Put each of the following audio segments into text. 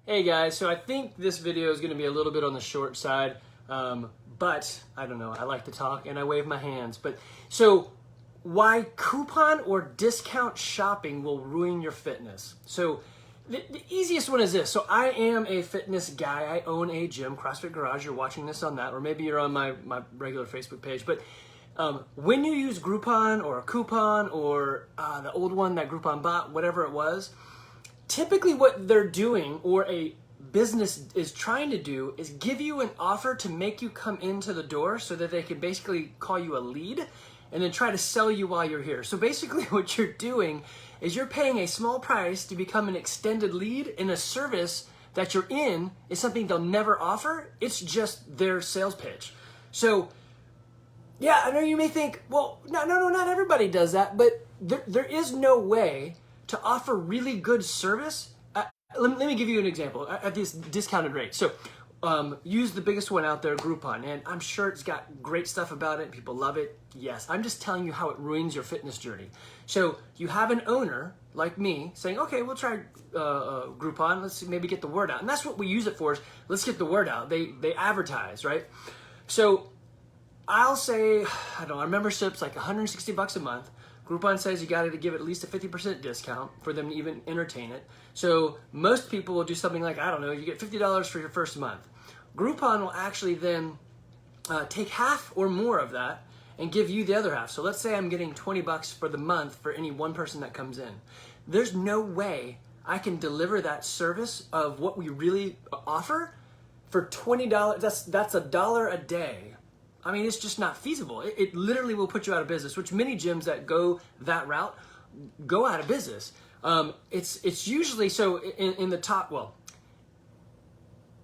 Hey guys, so I think this video is going to be a little bit on the short side, but I don't know, I like to talk and I wave my hands. But so why coupon or discount shopping will ruin your fitness. So the easiest one is this. So I am a fitness guy. I own a gym, CrossFit Garage. You're watching this on that, or maybe you're on my regular Facebook page. But when you use Groupon or a coupon or the old one that Groupon bought, whatever it was, typically what they're doing or a business is trying to do is give you an offer to make you come into the door so that they can basically call you a lead and then try to sell you while you're here. So basically what you're doing is you're paying a small price to become an extended lead in a service that you're in is something they'll never offer. It's just their sales pitch. So yeah, I know you may think, well, no, not everybody does that, but there is no way to offer really good service. Let me give you an example at this discounted rate. So use the biggest one out there, Groupon, and I'm sure it's got great stuff about it. People love it. Yes, I'm just telling you how it ruins your fitness journey. So you have an owner like me saying, okay, we'll try Groupon. Let's maybe get the word out. And that's what we use it for, is let's get the word out. They advertise, right? So I'll say, I don't know, our membership's like $160 a month. Groupon says you got to give it at least a 50% discount for them to even entertain it. So most people will do something like, I don't know, you get $50 for your first month. Groupon will actually then take half or more of that and give you the other half. So let's say I'm getting $20 for the month for any one person that comes in. There's no way I can deliver that service of what we really offer for $20. That's $1 a day. I mean, it's just not feasible. It literally will put you out of business, which many gyms that go that route go out of business. It's usually, so in the top, well,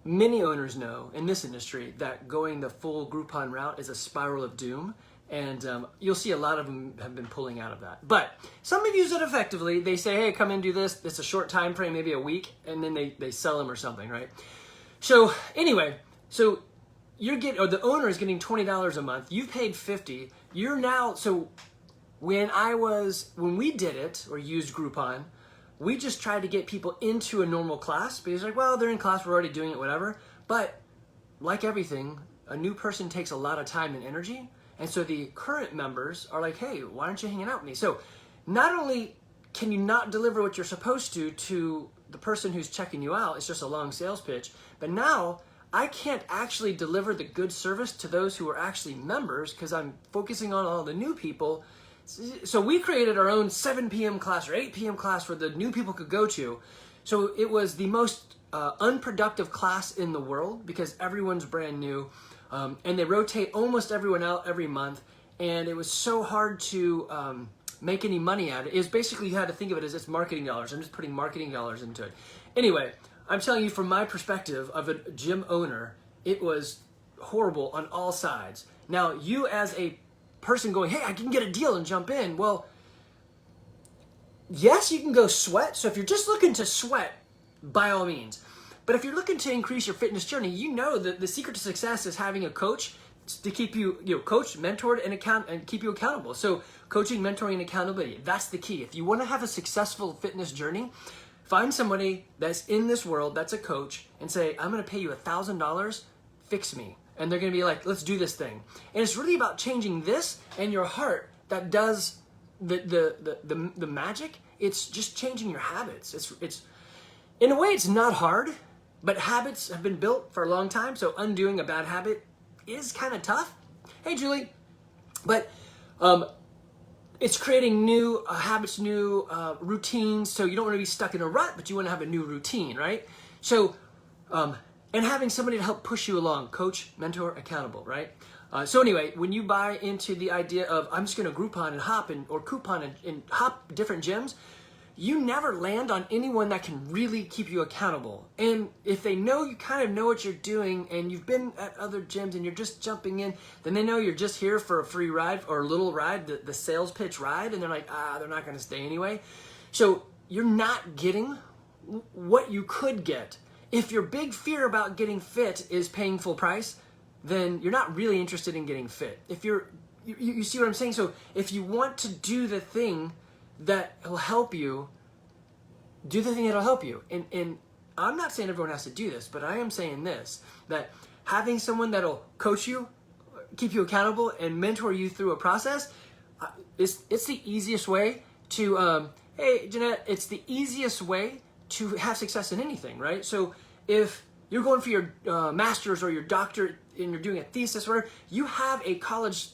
many owners know in this industry that going the full Groupon route is a spiral of doom. And you'll see a lot of them have been pulling out of that. But some have used it effectively. They say, hey, come in, do this. It's a short time frame, maybe a week, and then they sell them or something, right? So anyway, the owner is getting $20 a month. You've paid $50. You're now, so when we did it or used Groupon, we just tried to get people into a normal class because like, well, they're in class, we're already doing it, whatever. But like everything, a new person takes a lot of time and energy. And so the current members are like, hey, why aren't you hanging out with me? So not only can you not deliver what you're supposed to the person who's checking you out, it's just a long sales pitch, but now I can't actually deliver the good service to those who are actually members because I'm focusing on all the new people. So we created our own 7 p.m. class or 8 p.m. class where the new people could go to. So it was the most unproductive class in the world because everyone's brand new. And they rotate almost everyone out every month. And it was so hard to make any money at it. It was basically, you had to think of it as it's marketing dollars. I'm just putting marketing dollars into it. Anyway, I'm telling you from my perspective of a gym owner, it was horrible on all sides. Now, you as a person going, hey, I can get a deal and jump in. Well, yes, you can go sweat. So if you're just looking to sweat, by all means. But if you're looking to increase your fitness journey, you know that the secret to success is having a coach to keep you, coach, mentored, and keep you accountable. So coaching, mentoring, and accountability, that's the key. If you want to have a successful fitness journey, find somebody that's in this world, that's a coach, and say, I'm going to pay you $1,000, fix me. And they're going to be like, let's do this thing. And it's really about changing this and your heart that does the magic. It's just changing your habits. It's in a way, it's not hard, but habits have been built for a long time. So undoing a bad habit is kind of tough. Hey, Julie. But it's creating new habits, new routines. So you don't want to be stuck in a rut, but you want to have a new routine, right? So, and having somebody to help push you along, coach, mentor, accountable, right? So anyway, when you buy into the idea of I'm just going to Groupon and hop or coupon and hop different gyms, you never land on anyone that can really keep you accountable. And if they know you kind of know what you're doing and you've been at other gyms and you're just jumping in, then they know you're just here for a free ride or a little ride, the sales pitch ride, and they're like, they're not going to stay anyway. So you're not getting what you could get. If your big fear about getting fit is paying full price, then you're not really interested in getting fit. If you see what I'm saying? So if you want to do the thing that will help you, do the thing that'll help you. And I'm not saying everyone has to do this, but I am saying this, that having someone that'll coach you, keep you accountable, and mentor you through a process, it's the easiest way to, hey, Jeanette, it's the easiest way to have success in anything, right? So if you're going for your master's or your doctorate and you're doing a thesis or whatever, you have a college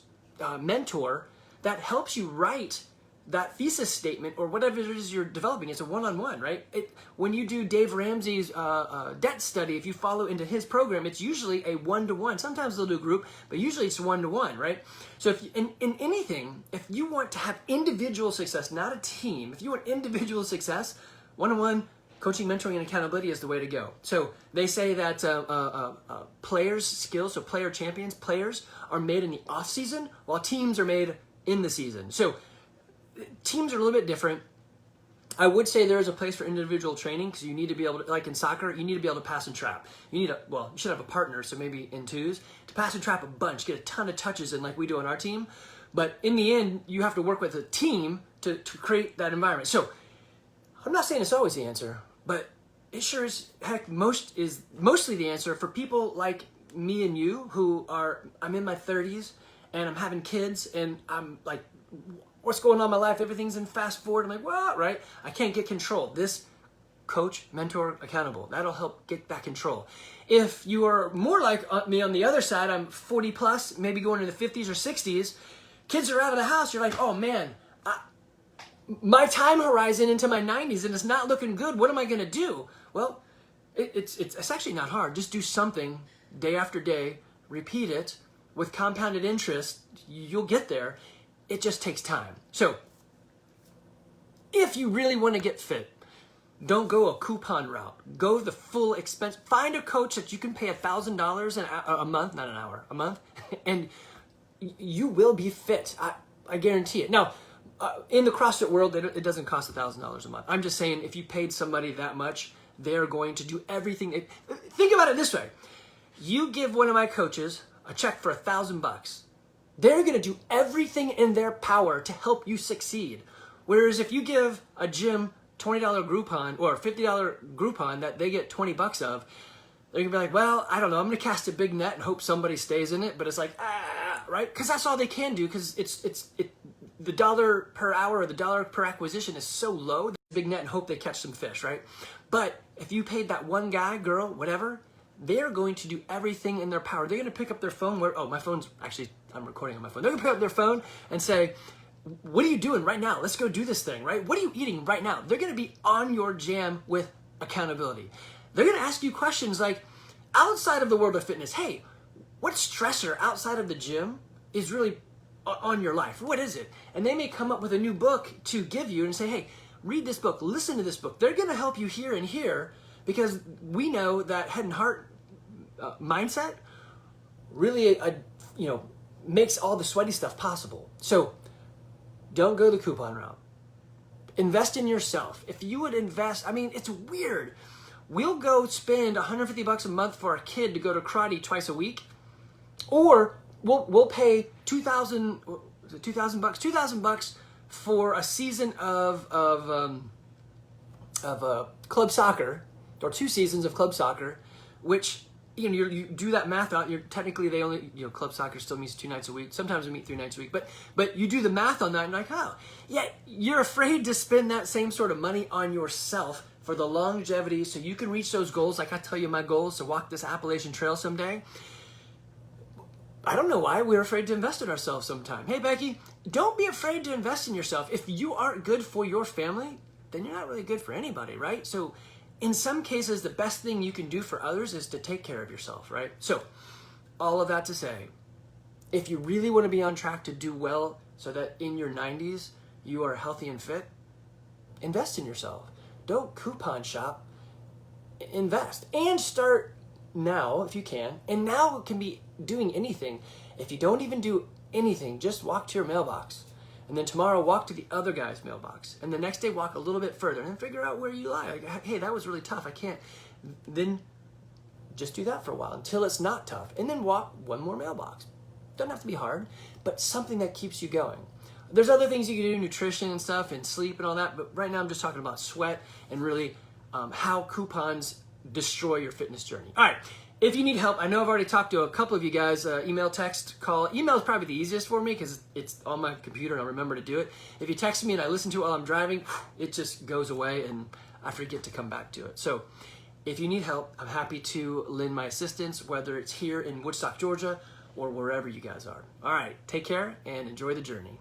mentor that helps you write that thesis statement or whatever it is you're developing. It's a one-on-one, right? When you do Dave Ramsey's debt study, if you follow into his program, it's usually a one-to-one. Sometimes they'll do a group, but usually it's one-to-one, right? So if in anything, if you want to have individual success, not a team, if you want individual success, one-on-one coaching, mentoring, and accountability is the way to go. So they say that players' skills, so player champions, players are made in the off-season, while teams are made in the season. So teams are a little bit different. I would say there is a place for individual training because you need to be able to, like in soccer, you need to be able to pass and trap. You should have a partner, so maybe in twos, to pass and trap a bunch, get a ton of touches in like we do on our team. But in the end, you have to work with a team to create that environment. So I'm not saying it's always the answer, but it sure is, heck, mostly the answer for people like me and you I'm in my 30s and I'm having kids and I'm like, what's going on in my life? Everything's in fast forward. I'm like, what, right? I can't get control. This coach, mentor, accountable. That'll help get that control. If you are more like me on the other side, I'm 40 plus, maybe going into the 50s or 60s, kids are out of the house. You're like, oh man, my time horizon into my 90s and it's not looking good. What am I going to do? Well, it's actually not hard. Just do something day after day, repeat it with compounded interest. You'll get there. It just takes time. So if you really want to get fit, don't go a coupon route. Go the full expense. Find a coach that you can pay $1,000 a month, not an hour, a month, and you will be fit. I guarantee it. Now, in the CrossFit world, it doesn't cost $1,000 a month. I'm just saying if you paid somebody that much, they're going to do everything. Think about it this way. You give one of my coaches a check for $1,000. They're going to do everything in their power to help you succeed. Whereas if you give a gym $20 Groupon or $50 Groupon that they get $20 of, they're going to be like, well, I don't know. I'm going to cast a big net and hope somebody stays in it. But it's like, right? Because that's all they can do because the dollar per hour or the dollar per acquisition is so low, the big net and hope they catch some fish, right? But if you paid that one guy, girl, whatever, they're going to do everything in their power. They're going to pick up their phone my phone's actually, I'm recording on my phone. They're going to pick up their phone and say, what are you doing right now? Let's go do this thing, right? What are you eating right now? They're going to be on your jam with accountability. They're going to ask you questions like, outside of the world of fitness, hey, what stressor outside of the gym is really on your life? What is it? And they may come up with a new book to give you and say, hey, read this book, listen to this book. They're going to help you here and here because we know that head and heart mindset really, makes all the sweaty stuff possible. So don't go the coupon route. Invest in yourself. If you would invest, it's weird. We'll go spend $150 a month for a kid to go to karate twice a week, or we'll pay $2,000 for a season of club soccer, or 2 seasons of club soccer, which you do that math out. Technically they only club soccer still meets 2 nights a week. Sometimes we meet 3 nights a week, but you do the math on that and like, oh yeah, you're afraid to spend that same sort of money on yourself for the longevity so you can reach those goals. Like I tell you, my goal is to walk this Appalachian Trail someday. I don't know why we're afraid to invest in ourselves sometime. Hey, Becky, don't be afraid to invest in yourself. If you aren't good for your family, then you're not really good for anybody, right? So in some cases, the best thing you can do for others is to take care of yourself, right? So all of that to say, if you really want to be on track to do well so that in your 90s, you are healthy and fit, invest in yourself. Don't coupon shop, invest. And start now if you can. And now it can be doing anything. If you don't even do anything, just walk to your mailbox. And then tomorrow walk to the other guy's mailbox. And the next day walk a little bit further and then figure out where you lie. Like, hey, that was really tough. I can't. Then just do that for a while until it's not tough. And then walk one more mailbox. Doesn't have to be hard, but something that keeps you going. There's other things you can do, nutrition and stuff and sleep and all that. But right now I'm just talking about sweat and really how coupons destroy your fitness journey. All right. If you need help, I know I've already talked to a couple of you guys, email, text, call. Email is probably the easiest for me because it's on my computer and I'll remember to do it. If you text me and I listen to it while I'm driving, it just goes away and I forget to come back to it. So if you need help, I'm happy to lend my assistance, whether it's here in Woodstock, Georgia, or wherever you guys are. All right, take care and enjoy the journey.